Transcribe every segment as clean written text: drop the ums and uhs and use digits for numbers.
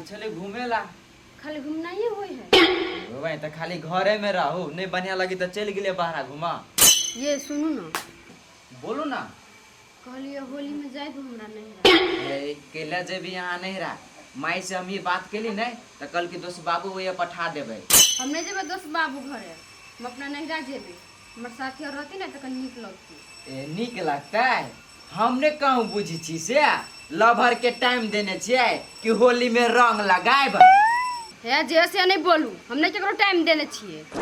चले घूमेला। खाली घूमना ही होई है। भाई तो खाली घरे में रहू, नहीं बढ़िया लगी तो चल गए बाहर घुमा। ये सुनू ना, बोलू ना। कहलिए होली में जाए तो हमरा नहीं केला जे भी यहाँ नहीं रहा, माई से हम ये बात केली नहीं तो कल के दोस्त बाबू वो पठा देवे। हम नहीं जेबे दोस्त बाबू घरे, हम अपना नहिरा जेबे। हमर साथी और रहती ना तो कन नीक लगती। नीक लगता है। हमने कहूँ बुझी छी से लभर के टाइम देने छिए कि होली में रंग लगाए। है जैसे नहीं बोलू, हम नहीं केकरो टाइम देने छिए। तो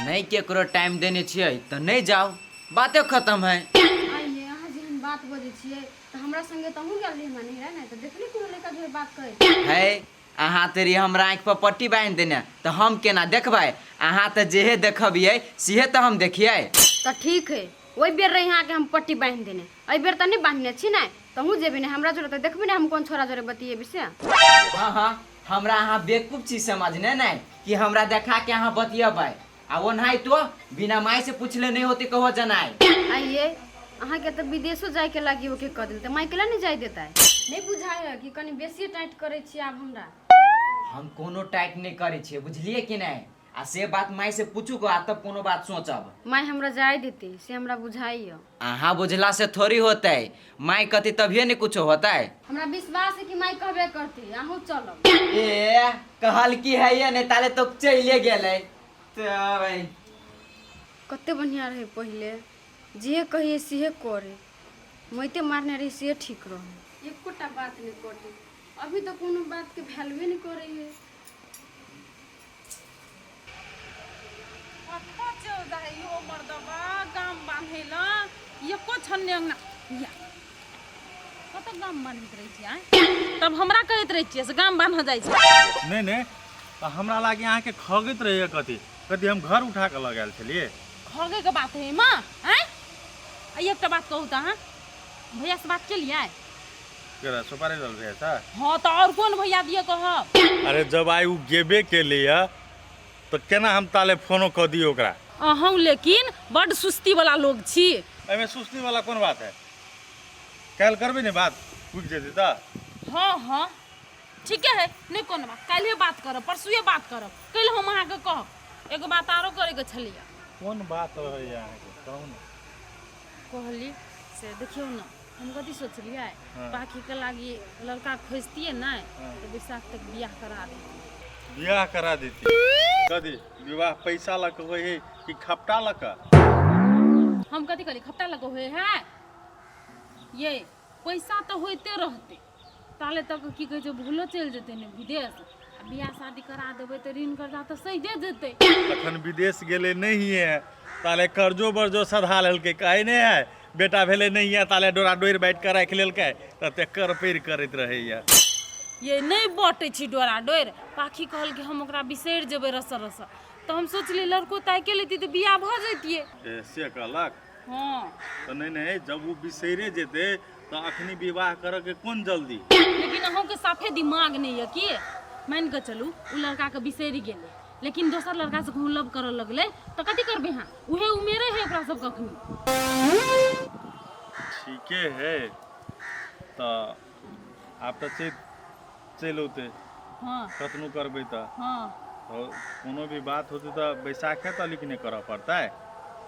नहीं केकरो टाइम देने छिए तो नहीं जाओ, बातें खत्म है। आइए यहाँ जे हम बात बजे छिए तो हमरा संगे तो हम गेल हम नहीं रहे ना तो देखली कोनो लड़का जो बात करे है। अहाँ तेरी हमरा आँख पर पट्टी बांध देने तो हम केना देखबै? अहाँ तो जेहे देखबिए सीहे तो हम देखिए। तो ठीक है, वही बेर रही यहाँ के हम पट्टी बांध देने, अई बेर तो नहीं बांधने छी ना तो हूँ जेबे ना हमरा जोरे तो देखबे ना हम कौन छोरा जोरे बतिए विषय। हाँ हाँ, हमरा अहाँ बेवकूफ चीज समझने नहीं कि हमरा देखा के अहाँ बतियबै। आ वो नहीं तो बिना माई से पूछले नहीं होती कहो जनाई। आइए अहाँ के तो विदेशो जाए के लागी ओके कह दिल तो माई केला नहीं जाए देता है। नहीं बुझाए है कि कनी बेसी टाइट करे छी आब हमरा। हम कोनो टाइट नहीं करे छिए, बुझलिए कि नहीं? आ से बात माई से पूछू को तब कोनो बात सोचब। माई हमरा जाए देती से हमरा बुझाई है। अहाँ बुझला से थोड़ी होता है, माई कहती तभिए नहीं कुछ होता है। हमरा विश्वास है कि माई कहबे करती, आहू चलब। ए कहल की है ये नहीं ताले तो चले गेले। कते बढ़िया रहे पहले, जे कहिए सेहे करे, मैते मारने रही से ठीक रहे। एकोटा बात नहीं कटे, अभी तो कोनो बात के वैल्यू नहीं करे है। यो मर्दबा गाम बांधेला एको छन्नेंग ना या कत गाम बांधत रही छी तब हमरा कहत रही छी से गाम बांध जाय छै। नहीं नहीं तो हमरा लागे अहाँ के खगैत रहिए कथी कथी हम घर उठा के लगायल छलिए। खगे के बात है मां हैं? एकटा बात कहू त हां भैया से बात केलिए? केरा सुपारी दल रहे था। हां तो और कौन भैया दिए कह? अरे जब आई उ गेबे के लिए तो केना हम ताले फोनो क दियो ओकरा। अहूँ लेकिन बड़ सुस्ती वाला लोग छी। एमे सुस्ती वाला कौन बात है? कल करबे ने बात पूछ जेते त। हाँ हाँ ठीक है, नहीं कोनो बात, कल बात करब, परसुए बात करब। कल हम अहाँ के कहब एगो बात आरो करे के छलिए। कौन बात रहे यहाँ के कहू ना। कहली से देखियो ना हम कथी सोचलिए बाकी के लागी लड़का खोजतिए ना तो बैसाख तक बियाह करा देती। बियाह करा देती कथी विवाह पैसा लक होय है कि खपटा लक? हम कथी कहली खपटा लग होए है? ये पैसा तो होते रहते ताले तक की कहे छै भूलो चल जेते ने विदेश, बियाह शादी करा देबे तो ऋण कर्जा तो सही दे देते। अखन विदेश गेले नहीं है ताले कर्जो बर्जो सधा लेलके काहे नहीं है बेटा भेले नहीं है ताले डोरा डोर बैठ कर राख लेलके त तेकर पेर करैत रहैया। ये नहीं बटे छी डोरा डोर, पाखी कहल के हम ओकरा बिसर जेबे रस रस तो हम सोचली लड़को ताय के लेती तो बियाह भ जैतिए। से कहलक? हां तो नहीं जब वो बिसरे जेते तो अखनी विवाह करे के कौन जल्दी। लेकिन अहों के साफे दिमाग नहीं है कि मान के चलू उ लड़का के बिसरी गेले लेकिन दोसर लड़का से कहूँ लव करे लगले तो कथी करबे? हाँ उहे उमेरे है ओकरा सब कखनी। ठीके है तो आप तो चल होते हाँ कतनो करबे तो हाँ कोनो भी बात होती तो बैसाखे तो लिखने करे पड़ता है।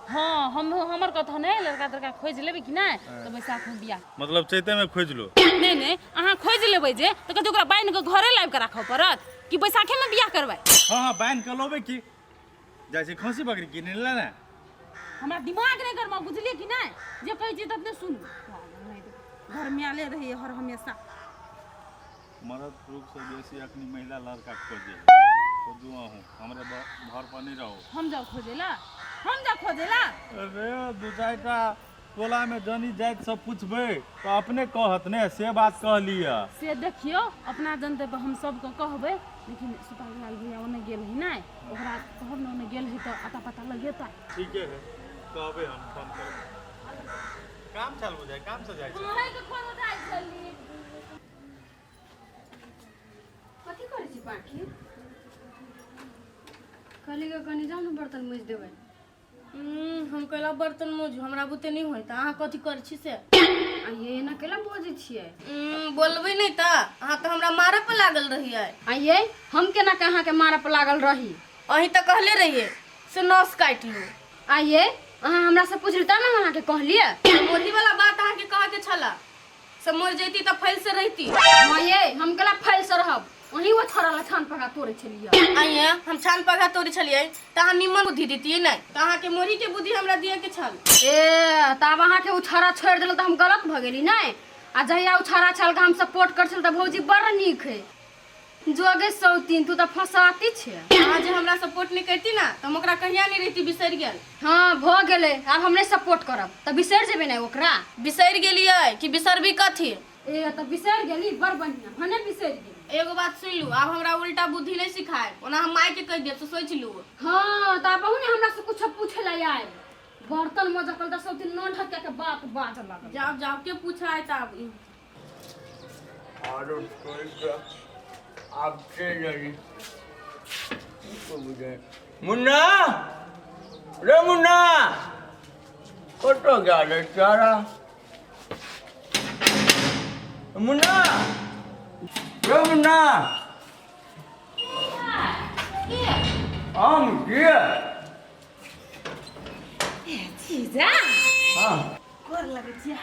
हाँ हम हमर कथा नहीं लड़का तड़का खोज लेबे कि नहीं तो बैसाख में बियाह मतलब चैते में खोज लो। नहीं नहीं अहाँ खोज लेबै जे तो कथी ओकरा बांध के घरे लाइब के राखो पड़त कि बैसाखे में बियाह करबै? हाँ हाँ बांध के लोबे की जैसे खसी बकरी किने ले ना। हमरा दिमाग नहीं गरमा बुझलिए कि नहीं, जे कहै छी तब ने सुन घर में आले रही हर हमेशा। मर्द पुरुष से बेसी अखनी महिला लड़का खोजे खोजू हूँ हमरे घर पर नहीं रहो। हम जाओ खोजेला, हम जाओ खोजेला। अरे दू चारिटा टोला में जनी जाइत सब पूछबे तो अपने कहत ने से बात कह लिया। से देखियो अपना जनते पर हम सबको कहबे लेकिन सुपारी लाल भैया ओने गेल है नहीं ओकरा कहब ने ओने गेल है तो आता पता लगेता। ठीक है कहबे हम फोन करब। काम चालू हो जाए काम से जाए हाय के फोन उठाई चली कथी करे छी पाखी? कहली के कनी जाऊ न बर्तन मज देबै। हम कहला बर्तन मोजू हमरा बुते नहीं होय त अहाँ कथी कर छी से ये ना केला बोझे छिए बोलबे नहीं त अहाँ तो हमरा मारे पे लागल रहिए ये हम केना के अहाँ के मारे पर लागल रही अही तो कहले रहिए से नस काट लू ये अहाँ हमरा से पूछली तब ना अहाँ के कहलिए मोरी वाला बात अहाँ के कहा के छला से मर जैती त फैल से रहती हां ये हम केला फैल से रहब वही वो छोरा ला छान पका तोड़े छलिए आइए हम छान पगा तोड़ी छलिए त अहाँ निमन बुद्धि देतिए नहीं त अहाँ के मोरी के बुद्धि हमरा दिए के छल ए तब अहाँ के उछारा छोड़ देल त हम गलत भ गेली नहीं आ जहिया उछारा छल के हम सपोर्ट कर छल त भौजी बड़ नीक है जोगे सौतीन तू त फसाती छे अहाँ जे हमरा सपोर्ट नहीं करती ना त हम ओकरा कहिया नहीं रहती बिसर गेल हां भ गेले अब हम नहीं सपोर्ट करब त बिसर जेबे नहीं ओकरा बिसर गेलिए कि बिसरबी कथी ए त बिसर गेली बड़ बढ़िया हने बिसर गेली एगो बात सुन लू अब हमरा उल्टा बुद्धि नहीं सिखाए ओना हम माई के कह देब तो सोच लू हां त अब ने हमरा से कुछ पूछे ला आए बर्तन में जकल त सब दिन न ढके के बात बाज लागल जाओ जाओ के पूछा है तब और कोई आप से नहीं को बुझे मुन्ना रे मुन्ना कतो गया चारा मुन्ना रे मुन्ना हम किया जीजा हाँ गोर लगे छिया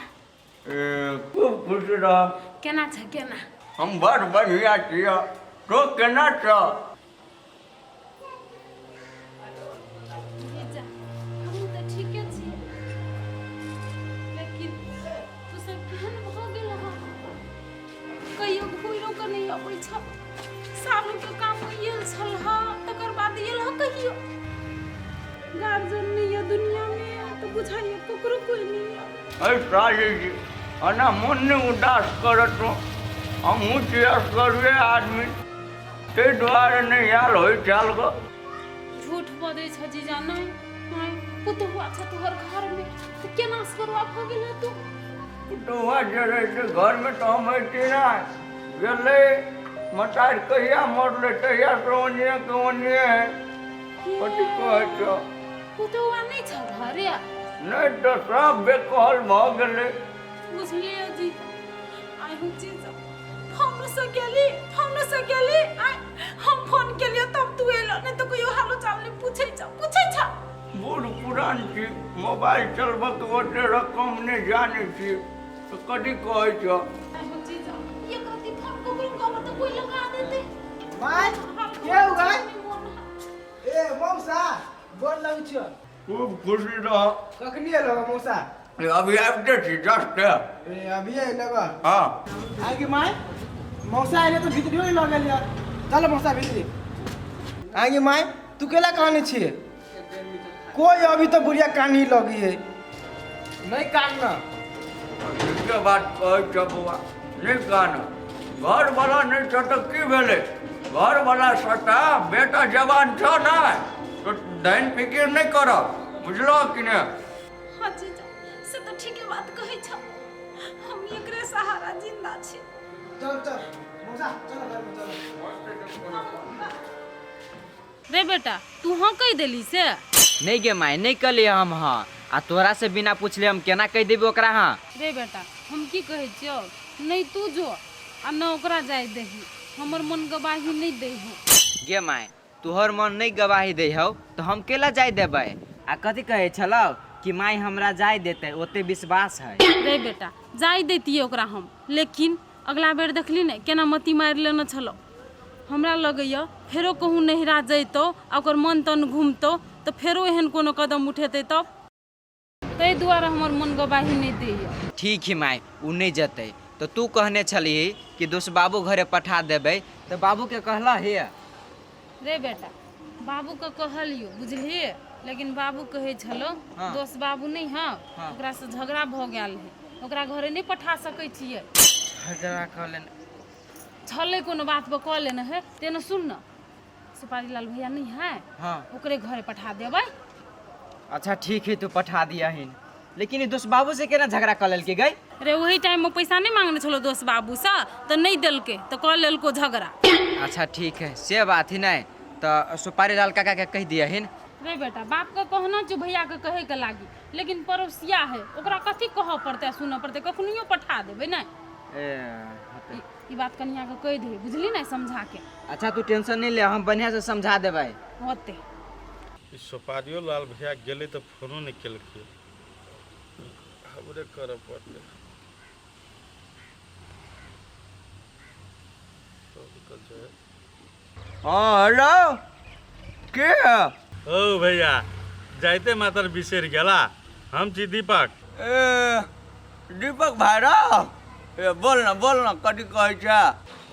खूब खुश रह केना छ केना हम बड़ बढ़िया छिया तो केना छ जीजा हम त ठीके छी लेकिन तू सब केहन भ गेल ह कहियो घुइरो के नहीं अबै छ सालू के काम येल छल ह तकर बाद येल ह कहियो गार्जियन नहीं है दुनिया में तो बुझाइए ककरो कोई नहीं है ऐसा जी अना मन ने उदास करत हम चेस करुए आदमी ते द्वारे नहीं आल हो चाल को झूठ बदै छ जीजा नहीं नहीं पुतहुआ छ तोहर घर में तो केना से करवा भ गेल तू तो हुआ जरे घर में तो हम ऐते ना गेले मतार कहिया मरले तहिया सोनिए कोनिए पति कहै छ पुतहुआ नहीं छ घरे नहीं तो सब बेकहल भ गेले बुझलिए जी आई हूँ जीजा फोन से गेली हम फोन के लिए तब तू एलो नहीं तो कोई हालो चाल नहीं पूछे छ बूढ़ पुरान छी मोबाइल चलबक ओते रकम नहीं जाने छी तो कथी कहै छ आई हूँ जीजा ये कथी फोन को कोई तो कोई लगा देते भाई क्या हुआ ए मौसा बोल लग छ खूब खुशी रह कखनी एलो मौसा अभी आबते छी जस्ट ए अभी एलो हाँ आगे माय मौसा आइले तो भीतर नहीं लगल यार चलो मौसा भीतर आगे माय तू केला कहानी छिए कोई अभी तो बुढ़िया कानी लगी है नहीं काटना के बात कहै छ बउआ नहीं कान घर वाला नहीं छ तो की भेले घर वाला सटा बेटा जवान छ ना तो दैन फिकिर नहीं करब बुझलो कि ने हाँ जीजा से तो ठीक बात कहे छ हम एकरे सहारा जिंदा छी चल चल मौसा चलो घर में चलो रे बेटा तू हाँ कह देली से नहीं गे माय नहीं कहलिए हम हाँ आ तोरा से बिना पूछले हम केना कह देबे ओकरा हाँ रे बेटा हम की कहे छियो नहीं तू जो आ न ओकरा जाय देही हमर मन गवाही नहीं देही गे माय तोहर मन नहीं गवाही दे हो तो हम केला जाय देबै आ कथी कहे छलौ कि माय हमरा जाय देते ओते विश्वास है रे बेटा जाय देतिए ओकरा हम लेकिन अगला बेर देखली ने केना मती मारि लेने छलो हमरा लगैया फेरो कहूँ नहिरा जैतो ओकर मन तन घूमतो तो फेरो एहन कोनो कदम उठेते तब ताहि दुआरे हमर मन गवाही नहीं दैया ठीक है माय उ नहीं जते तो तू कहने छली कि दोस्त बाबू घरे पठा देबै तो बाबू के कहला हे रे बेटा बाबू के कहलियो बुझलिए लेकिन बाबू कहे छलो हाँ। दोस्त बाबू नहीं हाँ हाँ। ओकरा से झगड़ा भ गेल है ओकरा घरे नहीं पठा सकै छियै झगड़ा कहले छले कोनो बात पर कह लेना है तेने सुन न सुपारी लाल भैया नहीं है हाँ ओकरे घरे पठा देबै अच्छा ठीक है तू पठा दिया हिन लेकिन ई दोस्त बाबू से केना झगड़ा कर लेलके गई रे वही टाइम में पैसा नहीं मांगने छलो दोस्त बाबू से तो नहीं देलके तो कह लेलको झगड़ा अच्छा ठीक है से बात ही नहीं तो सुपारी लाल काका के कह दिया हिन रे बेटा बाप का कहना जो भैया के कहे के लागी, लेकिन पड़ोसिया है ओकरा कथी कहऽ पड़ते सुनऽ पड़ते, कखनियो पठा देबै नहीं। ई बात कन्या के कह दे, बुझली नहीं, समझा के। अच्छा तू टेंशन नहीं ले, हम बढ़िया से समझा देबै। होते ई सुपारियो लाल भैया गेले तो फोनो नहीं केलकै, हमरे करऽ पड़लै। हाँ हेलो के ओ भैया जाइते मातर बिसर गेला, हम छी दीपक। दीपक भाइरा बोल ना कथी कहै छै।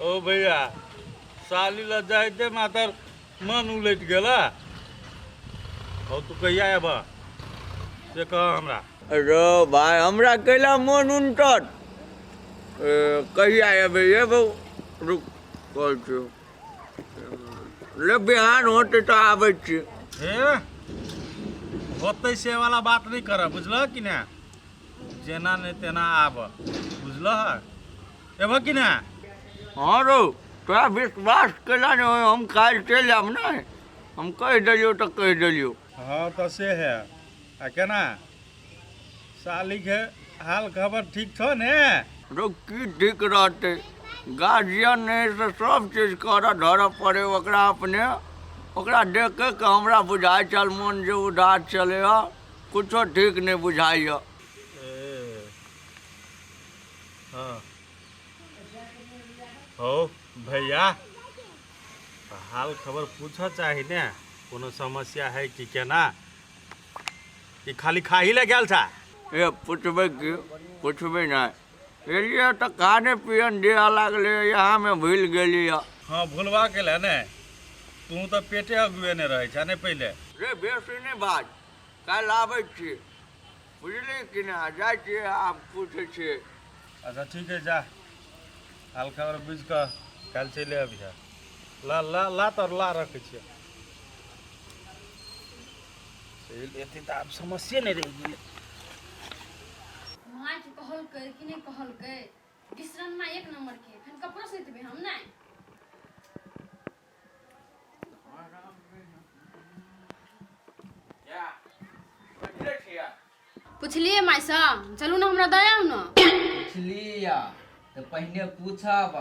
ओ भैया साली ला जाइते मातर मन उलट गेला, हो तू कहिया आबा से कह हमरा। अरे भाई हमरा कैला मन उनटत, कहिया अयबै ये बहु रुक कहै छियौ, ले बिहान होते तो आबै छी। होते से वाला बात नहीं कर, बुझल कि ना, जेना नहीं तेना आब, बुझल एब कि ना। हाँ रो तोरा विश्वास कैला नहीं हो, हम काल चलि आब नहीं, हम कह दिलियो तो कह दिलियो। हाँ तो से है, आ केना साली के हाल खबर ठीक छो ने। रो की ठीक रहते, गार्जियन ने से सब चीज करऽ धरऽ पड़े ओकरा अपने, ओकरा देख के हमरा बुझाइ चल मन जो उदास चले, कुछो ठीक नहीं बुझाइय। हाँ हो भैया हाल खबर पूछो चाही ने, कोनो समस्या है कि केना, कि खाली खाही ले गेल छा। ये पूछबे की पूछबे नहीं, एलिए तो खाने पियन दिया लागले, यहाँ में भूल गेली। हाँ भूलवा के ले ने, तू तो पेटे अगुए ने रहे छा ने पहले। रे बेसी नहीं बात, कल आबै छी, बुझली कि ना, जाइ छियै आब पूछे छियै। अच्छा ठीक है जा, हाल खबर बुझ कर कल चले अभी ला ला ला तर ला रखे छियै। एते तो आप समस्या नहीं रह गेल। माँ के कहलकै कि नहीं कहलकै, किसरन माँ एक नंबर के, फिर कपड़ा से देबे हम नहीं। पुछलिए माँ से, चलू ना हमरा दया ना। पुछलिया तो पहले पूछब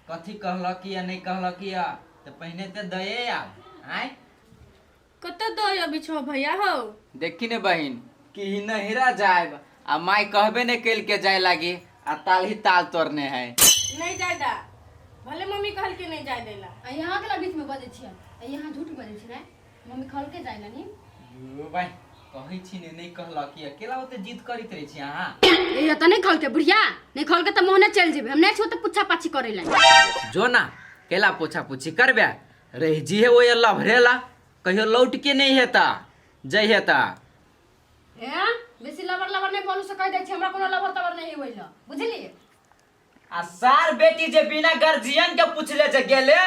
कथी कहलक या नहीं कहलक या, तो पहले तो दये आय। कत दय अभी छो भैया हो। देखी ने बहिन कि ही नहिरा जाएब आ माई कहबे ने केल के जाए लागी, आ ताल ही ताल तोड़ने है। नहीं जायदा, भले मम्मी कहल के नहीं जाय देला। यहाँ के बीच में बजे छियै, यहाँ झूठ बजे छी ने, मम्मी कहल के जाय नी। यो भाई कहै छी ने नहीं कहलक या, केला ओते जिद करित रहे छी अहाँ। ए त नहीं कहल के बुढ़िया, नहीं कहल के त मोहने चल जेबे, हम नहीं छो त पुछा पाछी करे ला। जो ना केला पोछा पूछी करबे, रह जी है वो ये लभरेला, कहियो लौट के नहीं हेता जय हेता। ए बेसी लवर लवर नहीं बोलू से कह दे छी, हमरा कोनो लवर तवर नहीं होइला, बुझली। आ सार बेटी जे बिना गार्जियन के पूछले जे गेले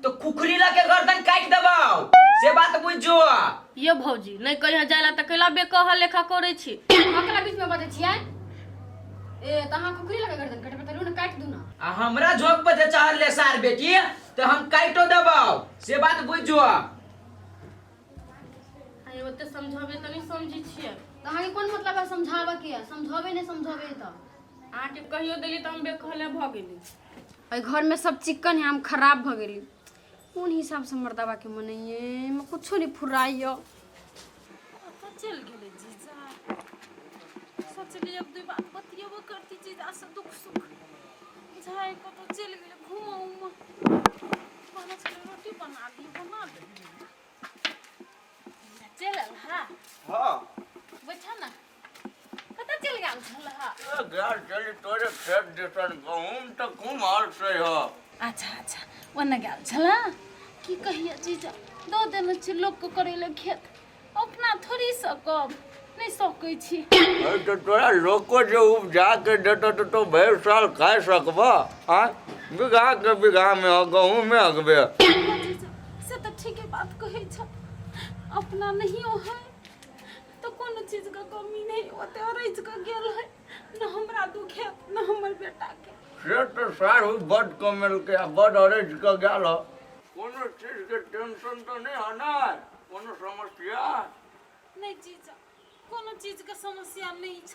तो खुखरी ला के गर्दन काट देबाओ, से बात बुझो। ये भौजी नहीं कहिया जाला त कैला बेकह लेखा करे छी। अकला बीच में बजे छियै, ए तहां खुखरी लगे गर्दन काटे पे तलू न काट दू ना। आ हमरा झोक पे जे चढ़ ले सार बेटी तो हम काटो देबाओ, से बात बुझो। आइ ओते समझाबे त नहीं समझी छियै। तहां के कोन मतलब है समझावे के, समझावे नहीं समझावे त अहाँ के कहियो देली त हम बेकहले भ गेली। ए घर में सब चिकन है, हम खराब भ गेली। कौन हिसाब से मर्दावा के मनइए में कुछो नहीं फुराइयो। तो चल गेले जीजा, सोचली अब दू बात बतियबो करती जीजा से दुख सुख, जाए को तो चल गेले घुमा उमा, बना चले रोटी बना दे चलल। हाँ बैठा ना, कत चल गेल छल हा। घर चली तोरे खेत दिसन गहूम तो कुमार से हो। अच्छा अच्छा ओने गेल छला, की कहिया जीजा दो देने छी लोग को करे ले खेत, अपना थोड़ी सकब, नहीं सकै छी। तो तोरा लोको जो उपजा के देतो तो भर साल खा सकबा। हाँ बीघा के बीघा में हो, गहूम में हकबे। जीजा से तो ठीक है बात कहे छ, अपना नहीं हो है तो कोनो चीज का कमी नहीं होते, और इज का गेल है न हमरा दुख है न हमर बेटा के। से तो सारू बड कमल के बड अरेज के गेल हो, कोनो चीज के टेंशन तो नहीं है ना, कोनो समस्या? नहीं जीजा कोनो चीज का समस्या नहीं छ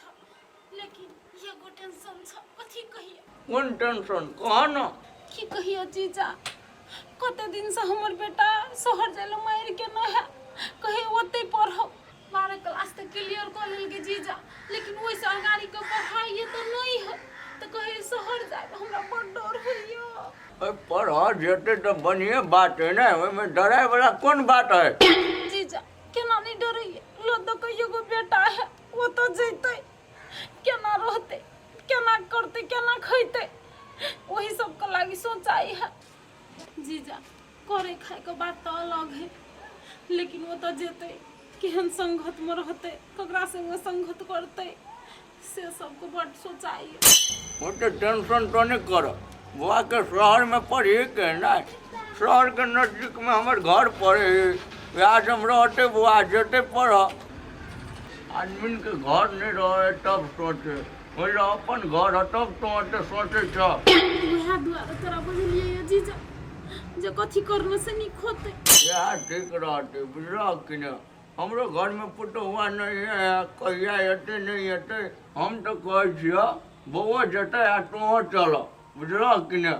लेकिन ये गो टेंशन छ कथी कहिए कोन टेंशन कह न? की कहिए जीजा कते दिन से हमर बेटा शहर जाइले मार के न है कहे ओते पढ़ो 12 क्लास तक क्लियर कर लेल के जीजा लेकिन ओइ से अगाड़ी के पढ़ाई ये तो नहीं है तो कहे शहर जाए हमरा बड़ डर होइयो पढ़ जेते तो बढ़िया बात है ना, ओहिमे डराए वाला कौन बात है? जीजा केना नहीं डरइए लो तो कहियो गो बेटा है वो तो जइते केना रहते केना करते केना खइते वही सब के लागी सोचाई है जीजा करे खाए के बात तो अलग है लेकिन वो तो जेते केहन संगत में रहते ककरा से वो संगत करते से सबको बड़ सोचाई है वो तो टेंशन तो नहीं करो, बुआ के शहर में पढ़ी के ना, शहर के नजदीक में हमारे घर पड़े आज हम रहते बुआ जेते पढ़। आदमी के घर नहीं रहे तब सोचे, बोले अपन घर है तब तो सोचे छ। वह दुआरे तोरा बुझलिए जीजा जे कथी करने से नहीं खोते यार ठीक रहते बुझल कि न? हमरो घर में पुतो हुआ नहीं है, कहिया अते नहीं अते हम तो कहे छियो बउआ जते आ तो चलो बुझल कि न?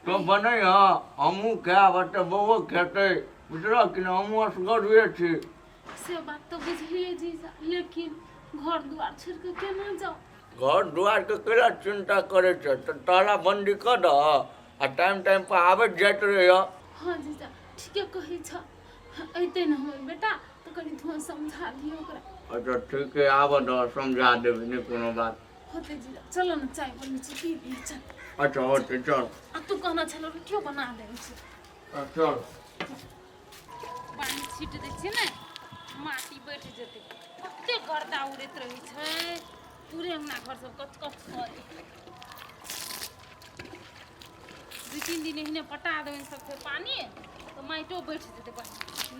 तो बने हाँ हमू खाब अते बउआ खेते बुझल कि न? हमू असगरुए छी। से बात तो बुझलिए जीजा लेकिन घर द्वार छोड़ के केना जाओ घर दुआर के केला चिंता करे छ? तो ताला बंदी कर द आ टाइम पर आबत जात रहे। हाँ जीजा ठीक है कही छ अइते न हमर बेटा तो कनी थोड़ा समझा दियो ओकरा अच्छा ठीक है आब द समझा देबे नहीं कोनो बात। होते जीजा चलो ना चाय बनी छी पी पी चल अच्छा होते चल आ तू कहना चलो रोटियो बना दे छी चल। पानी छीट दे छी ना माटी बैठ जेते कते गर्दा उड़ैत रहै छै पूरे अंगना घर सब कच कच करे 2-3 दिन एहने पटा देबे सबके पानी तो माइटो बैठ जेते बस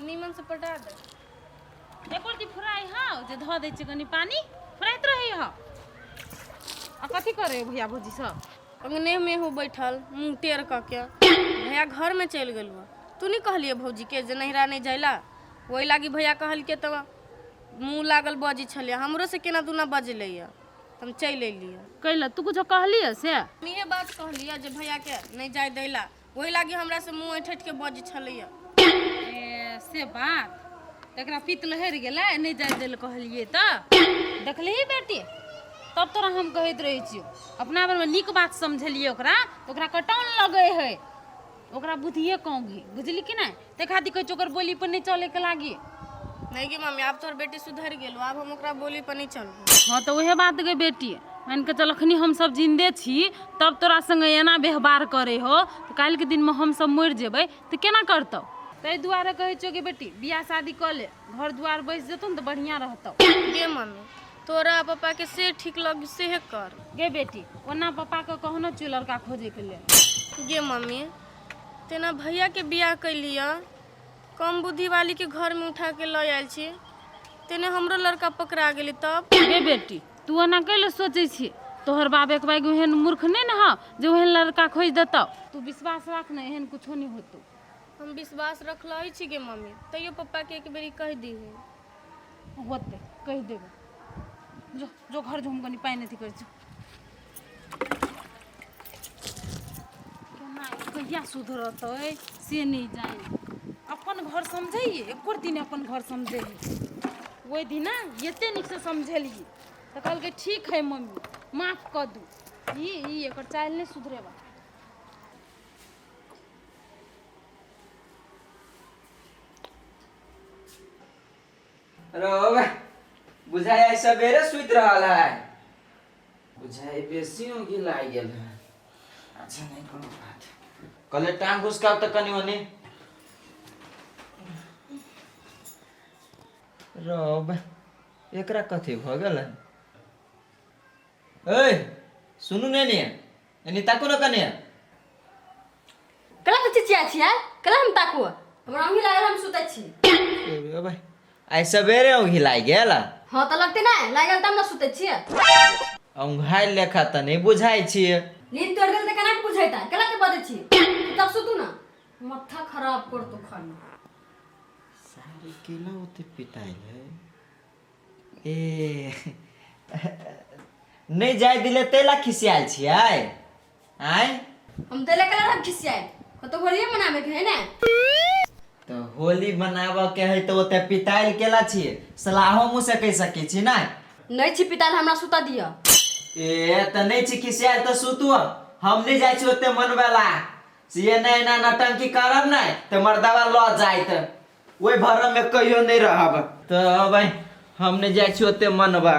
नीमन से पटा दे एक बार दी फ्राई हां जे ध दे छै कनी पानी फ्राईत रही हां आ कथी करे भैया भौजी सब अंगने में हूँ बैठल मुँह टेढ़ क के भैया घर में चल गेल तू नहीं कहलिए भौजी के जे नहिरा नहीं जाइला वही लागी भैया कहल के तो मुँह लागल बजी छले हमरो से केना दूना बजले हम चल अलिए कैला तू कुछ कहलिए से इहे बात कहलिए जे भैया के नहीं जाय दैला वही लागी हमरा से मुँह ऐठ के बजी छले ए से बात एकरा पित लहर गेलै नहीं जाय देल कहलिए त देखलही बेटी तब तोरा हम कहैत रही छियो अपना बारे में नीक बात समझलिए ओकरा तो ओकरा कटौन लगे है ओकरा बुद्धिए कहूँगी बुझली कि नहीं ते खातिर कहै ओकर बोली पर नहीं चले के लागी नहीं गे मम्मी आब तोहर बेटी सुधर गेलो आब हम ओकरा बोली पर नहीं चलबो हाँ तो वह बात गे बेटी मान के चल अखनी हम सब जिंदे छी तब तोरा संगे एना व्यवहार करे हो तो काल्हि के दिन में हम सब मर जेबै तो केना करतौ ताहि दुआरे कहै छौ गे बेटी बियाह शादी कर ले घर दुआर बैस जेतौ न तो बढ़िया रहतौ गे मम्मी तोरा पापा के से ठीक लग से कर गे बेटी ओना पापा के कहनो छियो लड़का खोजे के लिए गे मम्मी तेना भैया के बियाह कैलिया कम बुद्धि वाली के घर में उठा के ले आयल छी तेने हमरो लड़का पकड़ा गेली तब गे बेटी तू ओना कैले सोचे छी तोहर बाप एक बार एहन मूर्ख नहीं ना जो ओहन लड़का खोज देतौ तू विश्वास राख न एहन कुछो नहीं होतौ हम विश्वास रखले छी गे मम्मी तैयो पापा के एक बेरी कह दी होते कह देबे जो जो घर जो हम कनी पाई नहीं कर जो केना कहिया सुधरतौ से नहीं जाने अपन घर समझिए एक दिन अपन घर समझे वही दिन ये निक से समझलिए तो कल के ठीक है मम्मी माफ कर दू एक चाल नहीं सुधरेबा अरे बुझाई सवेरे सुत रहा है बुझाई बेसी की लाग गेल है अच्छा नहीं कोनो बात कल टांग घुसकाव त कनी ओने रब एकरा कथी भ गेल ए सुनु ने एनी ताको न कने कला के चिचिया छिया कला हम ताको हमरा अंगी लागल हम सुतै छी ए भाई आई सवेरे ओही लाग गेल हां त लगते ना लागल त हम न सुतै छी औंघाई लेखा त नहीं बुझाई छी नींद तोड़ गेल त केना के बुझाइता कला के बजे छी तब सुतू ना माथा खराब कर तो खाना केला होते पिटाइल है ए नहीं जाय दिले तेला खिसियाल छियै आय हम तेले कलर हम खिसियाए तो होली मनावे के है ना तो होली बनाबऽ के है तो ओते पिटाइल केला छियै सलाहो मुँह से कह सकै छी ना नहीं छी पिताल हमरा सुता दिया ए त नहीं छी खिसियाल त सुतू हम नहीं जाइ छी ओते मनवेला से नहीं ना नटंकी करब नहीं त मर्दावा ल जाइत ओइ भरम में कहियो नहीं रहब त भाई हम नहीं जाइ छी ओते मनवा